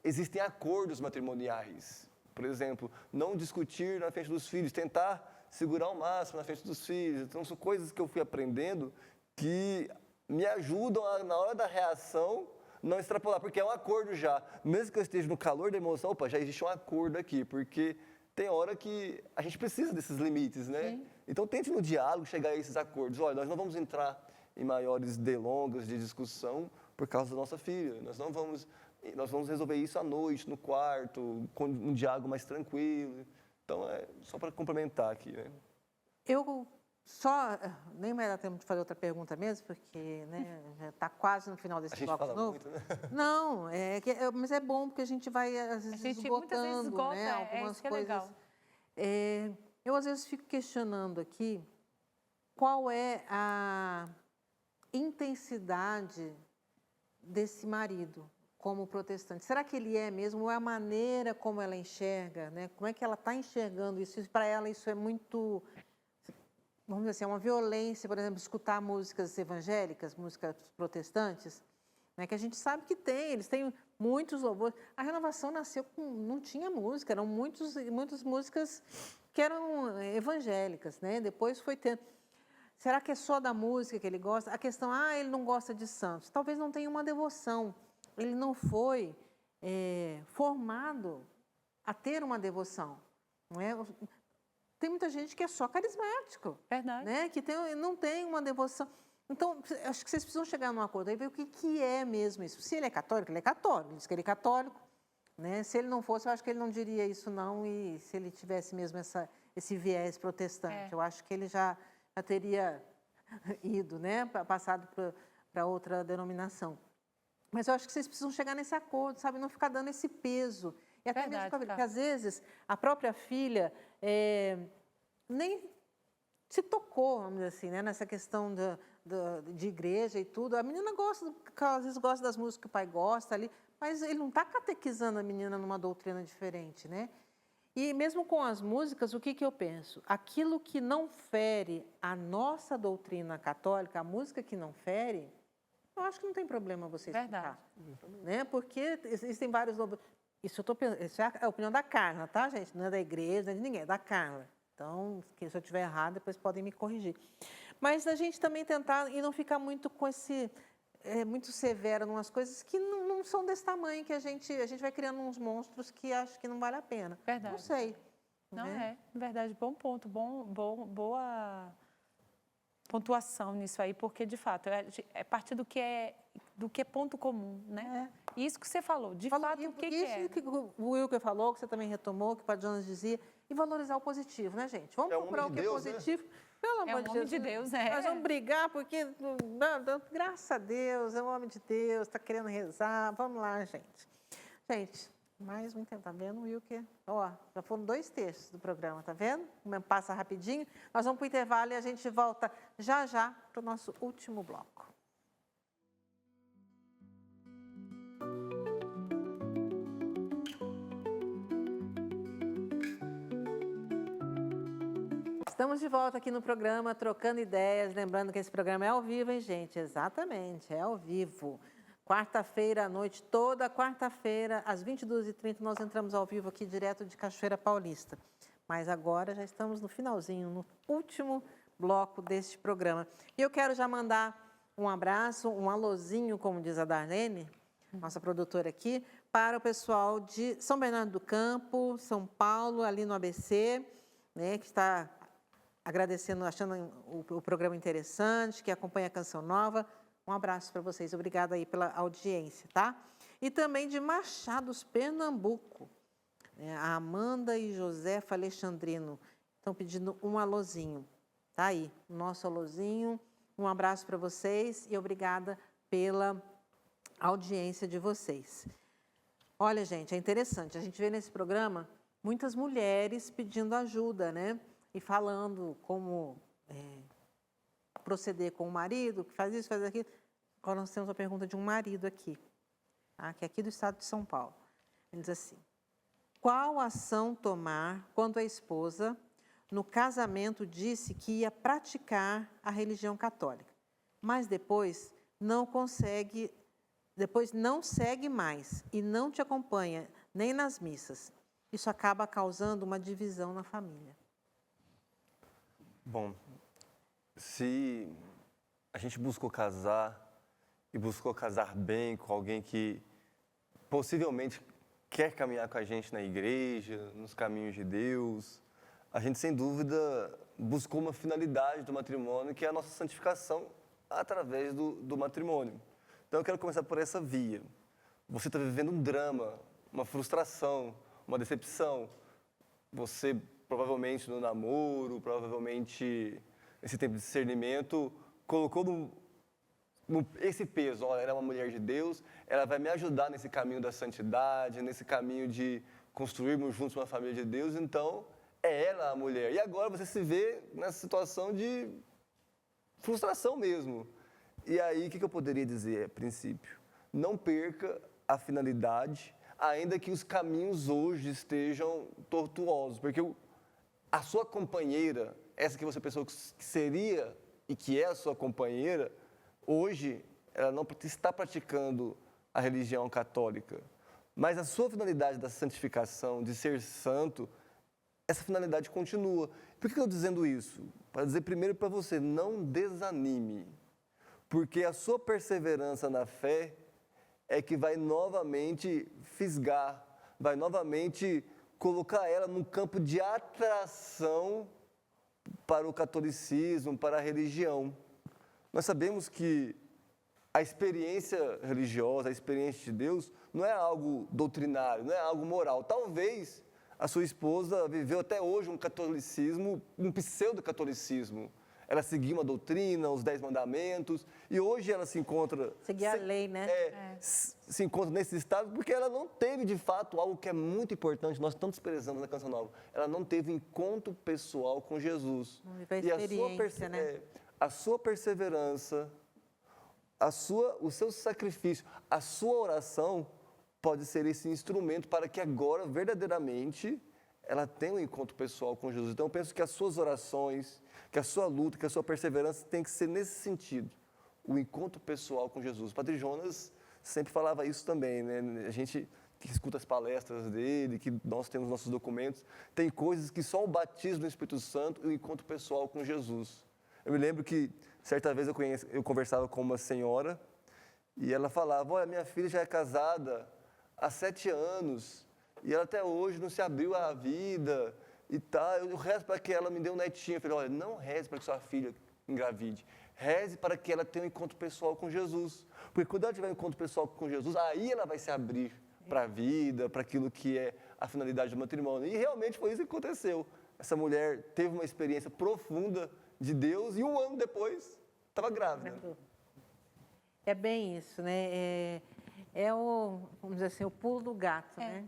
existem acordos matrimoniais. Por exemplo, não discutir na frente dos filhos, tentar segurar o máximo na frente dos filhos. Então, são coisas que eu fui aprendendo que me ajudam, na hora da reação, não extrapolar, porque é um acordo já. Mesmo que eu esteja no calor da emoção, opa, já existe um acordo aqui, porque tem hora que a gente precisa desses limites, né? Sim. Então, tente no diálogo chegar a esses acordos. Olha, nós não vamos entrar em maiores delongas de discussão por causa da nossa filha. Nós vamos resolver isso à noite, no quarto, com um diálogo mais tranquilo. Então, é só para complementar aqui, né? Eu nem vai dar tempo de fazer outra pergunta mesmo, porque né, já está quase no final desse bloco novo. Muito, né? Não, mas é bom porque a gente vai, às vezes, muitas vezes esgota, né, algumas isso que é coisas. legal. Eu, às vezes, fico questionando aqui qual é a intensidade desse marido como protestante. Será que ele é mesmo? Ou é a maneira como ela enxerga? Né? Como é que ela está enxergando isso? Para ela isso é muito, vamos dizer assim, é uma violência, por exemplo, escutar músicas evangélicas, músicas protestantes, né? Que a gente sabe que eles têm muitos louvores. A Renovação nasceu não tinha música, eram muitas músicas que eram evangélicas, né? Depois foi tendo. Será que é só da música que ele gosta? A questão, ele não gosta de santos. Talvez não tenha uma devoção. Ele não foi formado a ter uma devoção. Não é? Tem muita gente que é só carismático. Verdade. Né? Que não tem uma devoção. Então, acho que vocês precisam chegar num acordo aí, ver o que é mesmo isso. Se ele é católico, ele é católico. Ele diz que ele é católico. Né? Se ele não fosse, eu acho que ele não diria isso não. E se ele tivesse mesmo esse viés protestante, eu acho que ele já teria ido, né? Passado para outra denominação. Mas eu acho que vocês precisam chegar nesse acordo, sabe? Não ficar dando esse peso. E até mesmo porque, às vezes, a própria filha nem se tocou, vamos dizer assim, né? Nessa questão de igreja e tudo. A menina às vezes gosta das músicas que o pai gosta ali, mas ele não está catequizando a menina numa doutrina diferente, né? E mesmo com as músicas, o que eu penso? Aquilo que não fere a nossa doutrina católica, a música que não fere, eu acho que não tem problema você escutar. Né? Porque existem vários... Isso é a opinião da Carla, tá, gente? Não é da igreja, não é de ninguém, é da Carla. Então, se eu estiver errado, depois podem me corrigir. Mas a gente também tentar e não ficar muito com muito severo em umas coisas que não são desse tamanho, que a gente vai criando uns monstros que acho que não vale a pena. Verdade. Não sei. Não verdade, bom ponto, boa pontuação nisso aí, porque, de fato, é partir do que é ponto comum, né? Isso que você falou, de fato, o que é. Isso que o Wilker falou, que você também retomou, que o Padre Jonas dizia, e valorizar o positivo, né, gente? Vamos procurar o que é positivo. Né? Pelo amor de Deus. É um homem de Deus, Nós vamos brigar porque, graças a Deus, é um homem de Deus, está querendo rezar. Vamos lá, gente. Gente, mais um tempo, tá vendo, Wilker? Ó, já foram 2 terços do programa, tá vendo? Passa rapidinho. Nós vamos para o intervalo e a gente volta já para o nosso último bloco. Estamos de volta aqui no programa Trocando Ideias. Lembrando que esse programa é ao vivo, hein, gente? Exatamente, é ao vivo. Quarta-feira à noite, toda quarta-feira, às 22h30, nós entramos ao vivo aqui direto de Cachoeira Paulista. Mas agora já estamos no finalzinho, no último bloco deste programa. E eu quero já mandar um abraço, um alôzinho, como diz a Darlene, nossa produtora aqui, para o pessoal de São Bernardo do Campo, São Paulo, ali no ABC, né, que está agradecendo, achando o programa interessante, que acompanha a Canção Nova. Um abraço para vocês, obrigada aí pela audiência, tá? E também de Machados, Pernambuco. A Amanda e Josefa Alexandrino estão pedindo um alôzinho. Tá aí, o nosso alôzinho. Um abraço para vocês e obrigada pela audiência de vocês. Olha, gente, é interessante. A gente vê nesse programa muitas mulheres pedindo ajuda, né? E falando como proceder com o marido, que faz isso, faz aquilo. Agora nós temos a pergunta de um marido aqui, tá? Que é aqui do estado de São Paulo. Ele diz assim: qual ação tomar quando a esposa, no casamento, disse que ia praticar a religião católica, mas depois não segue mais e não te acompanha nem nas missas? Isso acaba causando uma divisão na família. Bom, se a gente buscou casar e buscou casar bem com alguém que possivelmente quer caminhar com a gente na igreja, nos caminhos de Deus, a gente sem dúvida buscou uma finalidade do matrimônio, que é a nossa santificação através do matrimônio. Então eu quero começar por essa via. Você está vivendo um drama, uma frustração, uma decepção. Você provavelmente no namoro, provavelmente nesse tempo de discernimento, colocou esse peso. Olha, ela é uma mulher de Deus, ela vai me ajudar nesse caminho da santidade, nesse caminho de construirmos juntos uma família de Deus, então é ela a mulher. E agora você se vê nessa situação de frustração mesmo. E aí, o que eu poderia dizer a princípio? Não perca a finalidade, ainda que os caminhos hoje estejam tortuosos, porque a sua companheira, essa que você pensou que seria e que é a sua companheira, hoje ela não está praticando a religião católica, mas a sua finalidade da santificação, de ser santo, essa finalidade continua. Por que eu estou dizendo isso? Para dizer primeiro para você, não desanime, porque a sua perseverança na fé é que vai novamente fisgar, vai novamente colocar ela num campo de atração para o catolicismo, para a religião. Nós sabemos que a experiência religiosa, a experiência de Deus, não é algo doutrinário, não é algo moral. Talvez a sua esposa viveu até hoje um catolicismo, um pseudo-catolicismo. Ela seguia uma doutrina, os 10 mandamentos, e hoje ela se encontra... Seguir a lei, né? Se encontra nesse estado porque ela não teve, de fato, algo que é muito importante, nós tanto desprezamos na Canção Nova. Ela não teve encontro pessoal com Jesus. Não teve a experiência, né? A sua perseverança, o seu sacrifício, a sua oração pode ser esse instrumento para que agora, verdadeiramente, ela tenha um encontro pessoal com Jesus. Então, eu penso que as suas orações, que a sua luta, que a sua perseverança tem que ser nesse sentido, o encontro pessoal com Jesus. O Padre Jonas sempre falava isso também, né? A gente que escuta as palestras dele, que nós temos nossos documentos, tem coisas que só o batismo do Espírito Santo e o encontro pessoal com Jesus. Eu me lembro que, certa vez, eu conversava com uma senhora e ela falava: olha, minha filha já é casada há 7 anos e ela até hoje não se abriu à vida e tal. Eu rezo para que ela me dê um netinho. Eu falei: olha, não reze para que sua filha engravide. Reze para que ela tenha um encontro pessoal com Jesus. Porque quando ela tiver um encontro pessoal com Jesus, aí ela vai se abrir para a vida, para aquilo que é a finalidade do matrimônio. E realmente foi isso que aconteceu. Essa mulher teve uma experiência profunda de Deus e 1 ano depois estava grávida. É bem isso, né? Vamos dizer assim, o pulo do gato, né?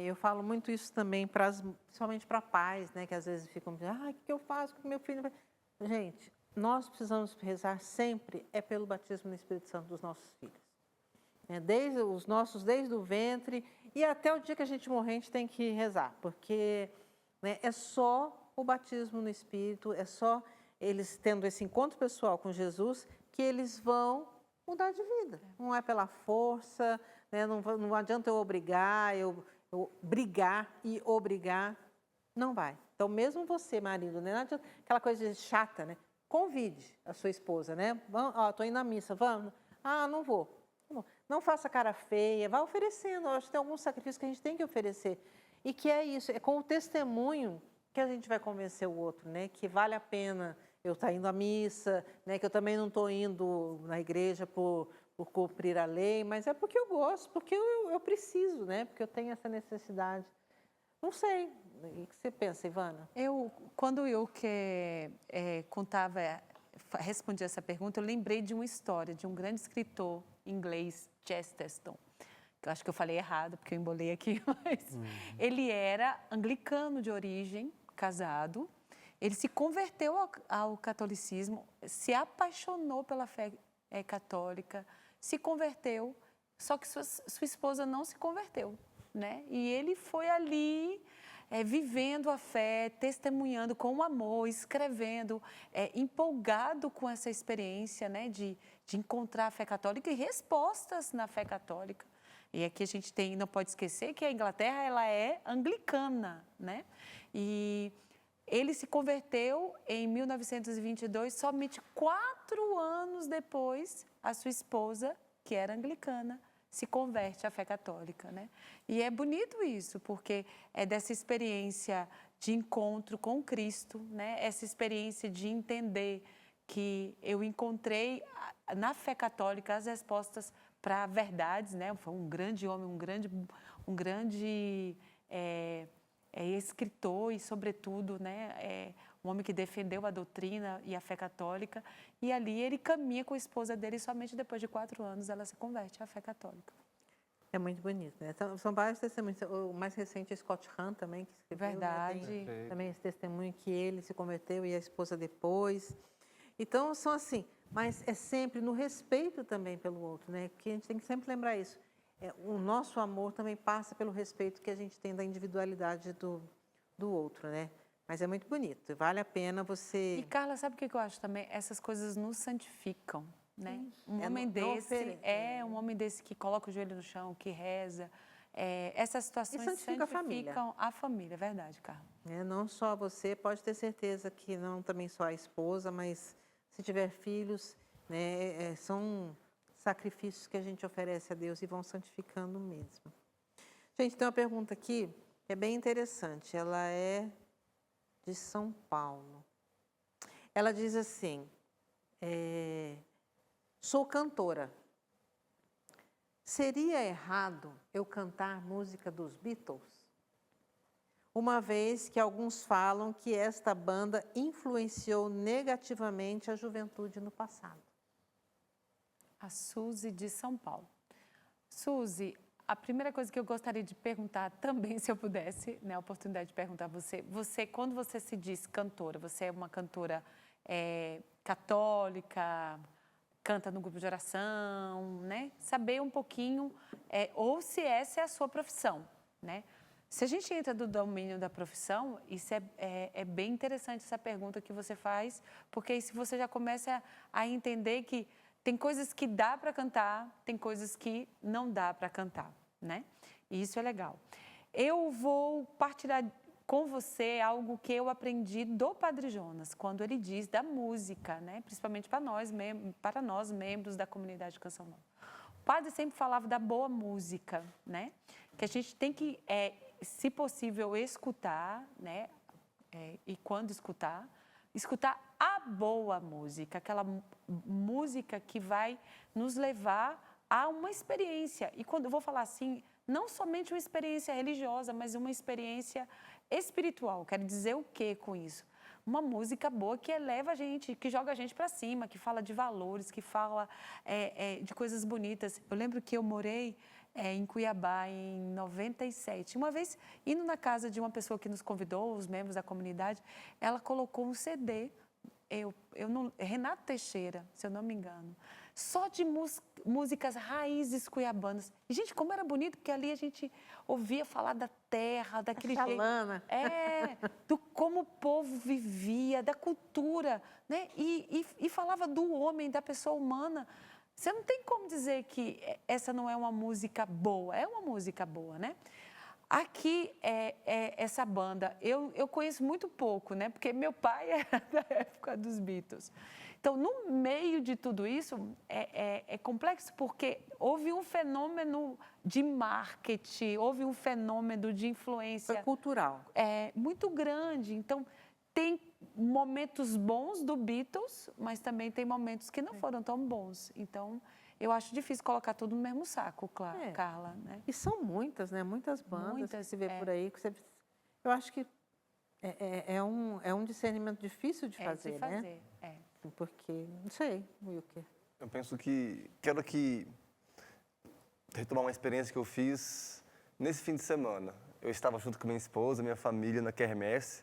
Eu falo muito isso também, principalmente para pais, né? Que às vezes ficam pensando: o que eu faço com meu filho? Gente, nós precisamos rezar sempre pelo batismo no Espírito Santo dos nossos filhos. Desde o ventre e até o dia que a gente morrer, a gente tem que rezar, porque, né, é só o batismo no Espírito, é só eles tendo esse encontro pessoal com Jesus que eles vão mudar de vida. Não é pela força, né? Não adianta eu obrigar, eu brigar e obrigar, não vai. Então, mesmo você, marido, né? Não adianta aquela coisa chata, né? Convide a sua esposa, né? Estou indo à missa, vamos? Não vou. Não faça cara feia, vai oferecendo. Eu acho que tem alguns sacrifícios que a gente tem que oferecer. E que é isso, é com o testemunho que a gente vai convencer o outro, né? Que vale a pena eu estar indo à missa, né? Que eu também não estou indo na igreja por cumprir a lei, mas é porque eu gosto, porque eu preciso, né? Porque eu tenho essa necessidade. Não sei. O que você pensa, Ivana? Quando eu respondi essa pergunta, eu lembrei de uma história de um grande escritor inglês, Chesterton. Eu acho que eu falei errado, porque eu embolei aqui, mas ele era anglicano de origem, casado. Ele se converteu ao catolicismo, se apaixonou pela fé católica, se converteu, só que sua esposa não se converteu, né? E ele foi ali vivendo a fé, testemunhando com amor, escrevendo, empolgado com essa experiência, né, de encontrar a fé católica e respostas na fé católica. E aqui a gente não pode esquecer que a Inglaterra ela é anglicana, né? E ele se converteu em 1922, somente 4 anos depois, a sua esposa, que era anglicana, se converte à fé católica, né? E é bonito isso, porque é dessa experiência de encontro com Cristo, né? Essa experiência de entender que eu encontrei na fé católica as respostas para verdades, né? Foi um grande homem, um grande escritor e, sobretudo, né, um homem que defendeu a doutrina e a fé católica. E ali ele caminha com a esposa dele e somente depois de 4 anos ela se converte à fé católica. É muito bonito, né? São vários testemunhos. O mais recente é Scott Hahn também, que escreveu. Verdade. Né? Tem também esse testemunho que ele se converteu e a esposa depois. Então, são assim, mas é sempre no respeito também pelo outro, né? Que a gente tem que sempre lembrar isso. O nosso amor também passa pelo respeito que a gente tem da individualidade do outro, né? Mas é muito bonito, vale a pena você... E, Carla, sabe o que eu acho também? Essas coisas nos santificam, né? Um homem desse que coloca o joelho no chão, que reza, essas situações santifica santificam a família, é verdade, Carla. Não só você, pode ter certeza que não também só a esposa, mas se tiver filhos, né, são sacrifícios que a gente oferece a Deus e vão santificando mesmo. Gente, tem uma pergunta aqui que é bem interessante. Ela é de São Paulo. Ela diz assim, sou cantora. Seria errado eu cantar música dos Beatles? Uma vez que alguns falam que esta banda influenciou negativamente a juventude no passado. A Suzy de São Paulo. Suzy, a primeira coisa que eu gostaria de perguntar também, se eu pudesse, né, a oportunidade de perguntar a você, quando você se diz cantora, você é uma cantora católica, canta no grupo de oração, né? Saber um pouquinho, ou se essa é a sua profissão, né? Se a gente entra do domínio da profissão, isso é bem interessante essa pergunta que você faz, porque aí se você já começa a entender que tem coisas que dá para cantar, tem coisas que não dá para cantar, né? E isso é legal. Eu vou partilhar com você algo que eu aprendi do Padre Jonas, quando ele diz da música, né? Principalmente para nós, membros da comunidade de Canção Nova. O padre sempre falava da boa música, né? Que a gente tem que, se possível, escutar, né? E quando escutar a boa música, aquela música que vai nos levar a uma experiência. E quando eu vou falar assim, não somente uma experiência religiosa, mas uma experiência espiritual. Quero dizer o quê com isso? Uma música boa que eleva a gente, que joga a gente para cima, que fala de valores, que fala de coisas bonitas. Eu lembro que eu morei em Cuiabá em 97. Uma vez, indo na casa de uma pessoa que nos convidou, os membros da comunidade, ela colocou um CD, Renato Teixeira, se eu não me engano, só de músicas raízes cuiabanas. E, gente, como era bonito, porque ali a gente ouvia falar da terra, daquele jeito. Do como o povo vivia, da cultura, né? E falava do homem, da pessoa humana. Você não tem como dizer que essa não é uma música boa. É uma música boa, né? Aqui, essa banda, eu conheço muito pouco, né? Porque meu pai era da época dos Beatles. Então, no meio de tudo isso, é complexo porque houve um fenômeno de marketing, houve um fenômeno de influência... Foi cultural. Muito grande. Então, tem momentos bons do Beatles, mas também tem momentos que não foram tão bons. Então, eu acho difícil colocar tudo no mesmo saco, Carla, né? E são muitas, né? Muitas bandas Muitas, que se vê por aí. Eu acho que é um discernimento difícil de fazer, né? Porque, não sei, Wilker. Eu penso que quero aqui retomar uma experiência que eu fiz nesse fim de semana. Eu estava junto com minha esposa, minha família na quermesse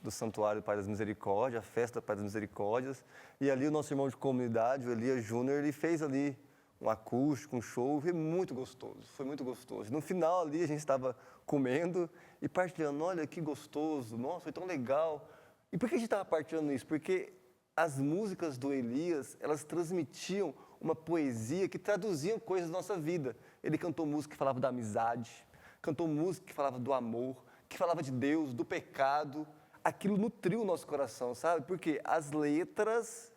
do Santuário do Pai das Misericórdias, a festa do Pai das Misericórdias, e ali o nosso irmão de comunidade, o Elias Júnior, ele fez ali um acústico, um show, foi muito gostoso, foi muito gostoso. No final ali a gente estava comendo e partilhando, olha que gostoso, nossa, foi tão legal. E por que a gente estava partilhando isso? Porque as músicas do Elias, elas transmitiam uma poesia que traduziam coisas da nossa vida. Ele cantou música que falava da amizade, cantou música que falava do amor, que falava de Deus, do pecado. Aquilo nutriu o nosso coração, sabe? Porque as letras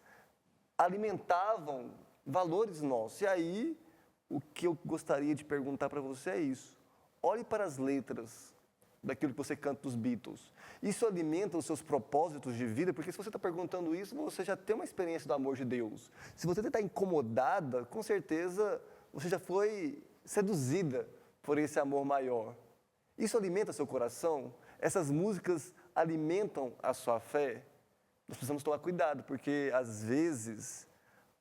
alimentavam valores nossos. E aí, o que eu gostaria de perguntar para você é isso. Olhe para as letras daquilo que você canta dos Beatles. Isso alimenta os seus propósitos de vida, porque se você está perguntando isso, você já tem uma experiência do amor de Deus. Se você está incomodada, com certeza você já foi seduzida por esse amor maior. Isso alimenta seu coração? Essas músicas alimentam a sua fé? Nós precisamos tomar cuidado, porque às vezes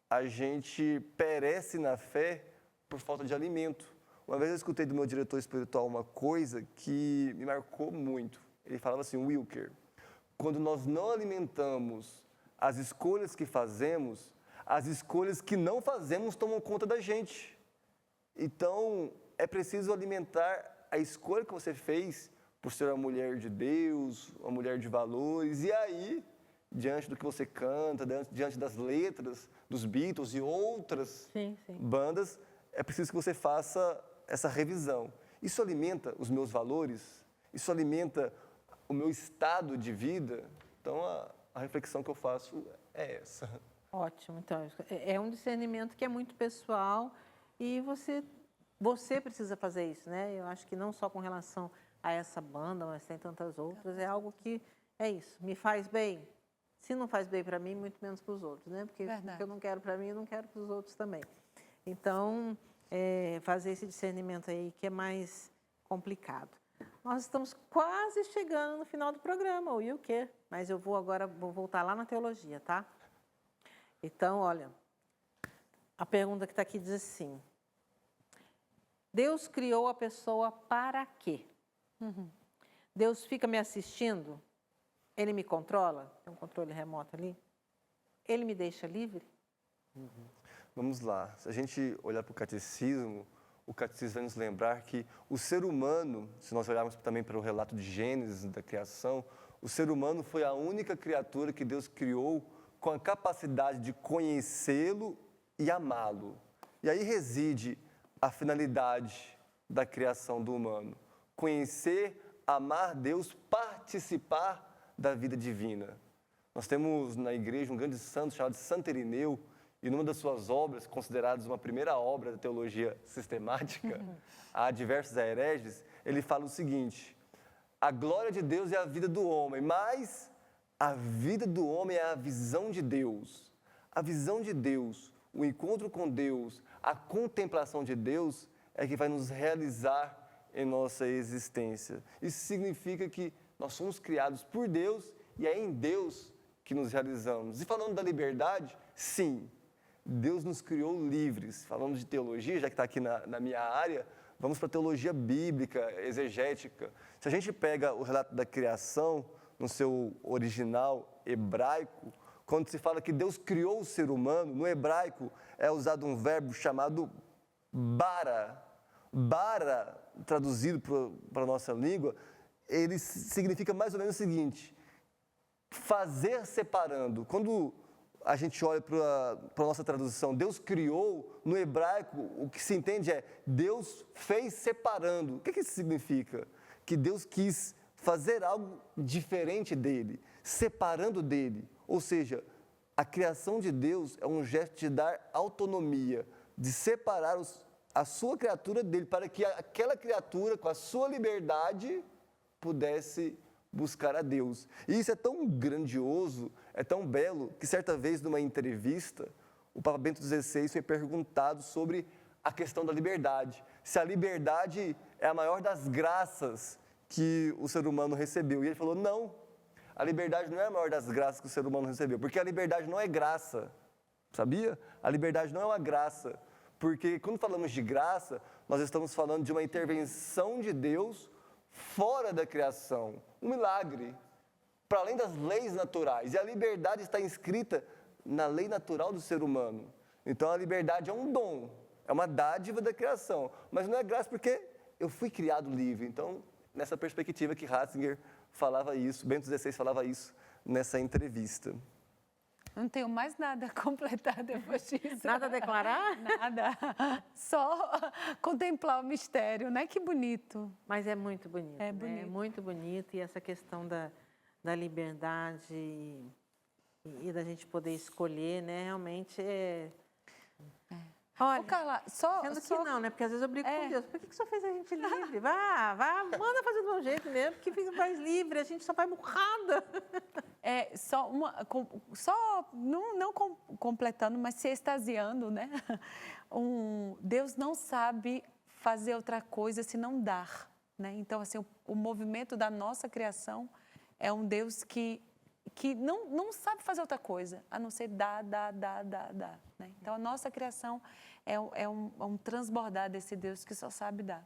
a gente perece na fé por falta de alimento. Uma vez eu escutei do meu diretor espiritual uma coisa que me marcou muito. Ele falava assim, Wilker, quando nós não alimentamos as escolhas que fazemos, as escolhas que não fazemos tomam conta da gente. Então, é preciso alimentar a escolha que você fez por ser uma mulher de Deus, uma mulher de valores. E aí, diante do que você canta, diante das letras dos Beatles e outras bandas, é preciso que você faça essa revisão. Isso alimenta os meus valores? Isso alimenta o meu estado de vida? Então, a reflexão que eu faço é essa. Ótimo. Então, é um discernimento que é muito pessoal e você precisa fazer isso, né? Eu acho que não só com relação a essa banda, mas tem tantas outras, é algo que é isso, me faz bem. Se não faz bem para mim, muito menos para os outros, né? Porque o que eu não quero para mim, eu não quero para os outros também. Então, fazer esse discernimento aí que é mais complicado. Nós estamos quase chegando no final do programa, o Wilker, mas eu vou voltar lá na teologia, tá? Então, olha, a pergunta que está aqui diz assim, Deus criou a pessoa para quê? Deus fica me assistindo? Ele me controla? Tem um controle remoto ali? Ele me deixa livre? Vamos lá. Se a gente olhar para o catecismo vai nos lembrar que o ser humano, se nós olharmos também para o relato de Gênesis, da criação, o ser humano foi a única criatura que Deus criou com a capacidade de conhecê-lo e amá-lo. E aí reside a finalidade da criação do humano. Conhecer, amar Deus, participar da vida divina. Nós temos na igreja um grande santo chamado Santo Irineu, e numa das suas obras, consideradas uma primeira obra da teologia sistemática, a Diversos Hereges, ele fala o seguinte, a glória de Deus é a vida do homem, mas a vida do homem é a visão de Deus. A visão de Deus, o encontro com Deus, a contemplação de Deus é que vai nos realizar em nossa existência. Isso significa que nós somos criados por Deus e é em Deus que nos realizamos. E falando da liberdade, sim, Deus nos criou livres. Falando de teologia, já que está aqui na minha área, vamos para a teologia bíblica, exegética. Se a gente pega o relato da criação, no seu original hebraico, quando se fala que Deus criou o ser humano, no hebraico é usado um verbo chamado bara. Bara, traduzido para a nossa língua, ele significa mais ou menos o seguinte, fazer separando. Quando a gente olha para a nossa tradução, Deus criou, no hebraico, o que se entende é Deus fez separando. O que isso significa? Que Deus quis fazer algo diferente dele, separando dele. Ou seja, a criação de Deus é um gesto de dar autonomia, de separar a sua criatura dele, para que aquela criatura, com a sua liberdade, pudesse buscar a Deus. E isso é tão grandioso, é tão belo, que certa vez, numa entrevista, o Papa Bento XVI foi perguntado sobre a questão da liberdade. Se a liberdade é a maior das graças que o ser humano recebeu. E ele falou, não, a liberdade não é a maior das graças que o ser humano recebeu, porque a liberdade não é graça, sabia? A liberdade não é uma graça, porque quando falamos de graça, nós estamos falando de uma intervenção de Deus fora da criação, um milagre, para além das leis naturais. E a liberdade está inscrita na lei natural do ser humano. Então a liberdade é um dom, é uma dádiva da criação, mas não é graça porque eu fui criado livre. Então, nessa perspectiva que Ratzinger falava isso, Bento XVI falava isso nessa entrevista. Não tenho mais nada a completar depois disso. Nada a declarar? Nada. Só contemplar o mistério, né? Que bonito. Mas é muito bonito. É né? bonito. É muito bonito. E essa questão da liberdade e da gente poder escolher, né? Realmente é... Olha, Ô, Carla, só... sendo que não, né? Porque às vezes eu brigo com Deus. Por que o senhor fez a gente livre? Vá, manda fazer do meu jeito mesmo, porque fica mais livre, a gente só vai burrada. É, não completando, mas se extasiando, né? Deus não sabe fazer outra coisa se não dar, né? Então, assim, o movimento da nossa criação é um Deus que não sabe fazer outra coisa, a não ser dar, né? Então, a nossa criação é um transbordar desse Deus que só sabe dar.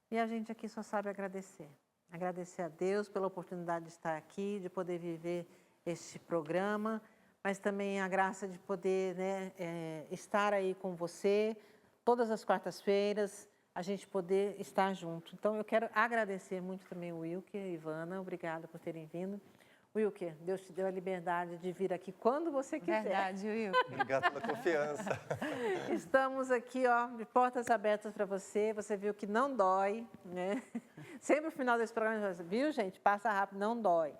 E a gente aqui só sabe agradecer. Agradecer a Deus pela oportunidade de estar aqui, de poder viver este programa, mas também a graça de poder, né, estar aí com você todas as quartas-feiras, a gente poder estar junto. Então, eu quero agradecer muito também o Wilker e Ivana, obrigada por terem vindo. Wilker, Deus te deu a liberdade de vir aqui quando você quiser. Verdade, Wilker. Obrigado pela confiança. Estamos aqui, ó, de portas abertas para você. Você viu que não dói, né? Sempre no final desse programa, viu, gente? Passa rápido, não dói.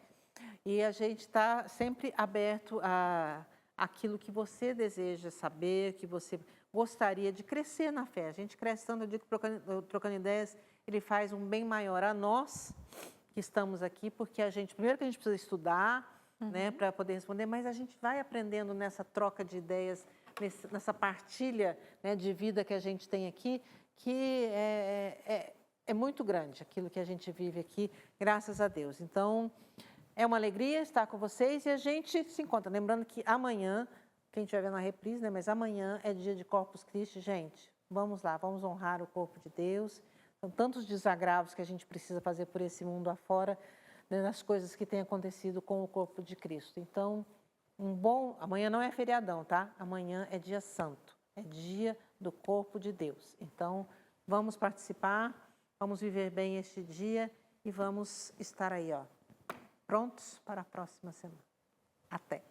E a gente está sempre aberto a aquilo que você deseja saber, que você gostaria de crescer na fé. A gente cresce tanto, eu digo que o Trocando Ideias, ele faz um bem maior a nós, que estamos aqui, porque primeiro que a gente precisa estudar, né, para poder responder, mas a gente vai aprendendo nessa troca de ideias, nessa partilha, né, de vida que a gente tem aqui, que é muito grande aquilo que a gente vive aqui, graças a Deus. Então, é uma alegria estar com vocês e a gente se encontra. Lembrando que amanhã, quem estiver vendo a reprise, né, mas amanhã é dia de Corpus Christi, gente. Vamos lá, vamos honrar o corpo de Deus. São tantos desagravos que a gente precisa fazer por esse mundo afora, né, nas coisas que têm acontecido com o corpo de Cristo. Então, amanhã não é feriadão, tá? Amanhã é dia santo, é dia do corpo de Deus. Então, vamos participar, vamos viver bem este dia e vamos estar aí, ó, prontos para a próxima semana. Até!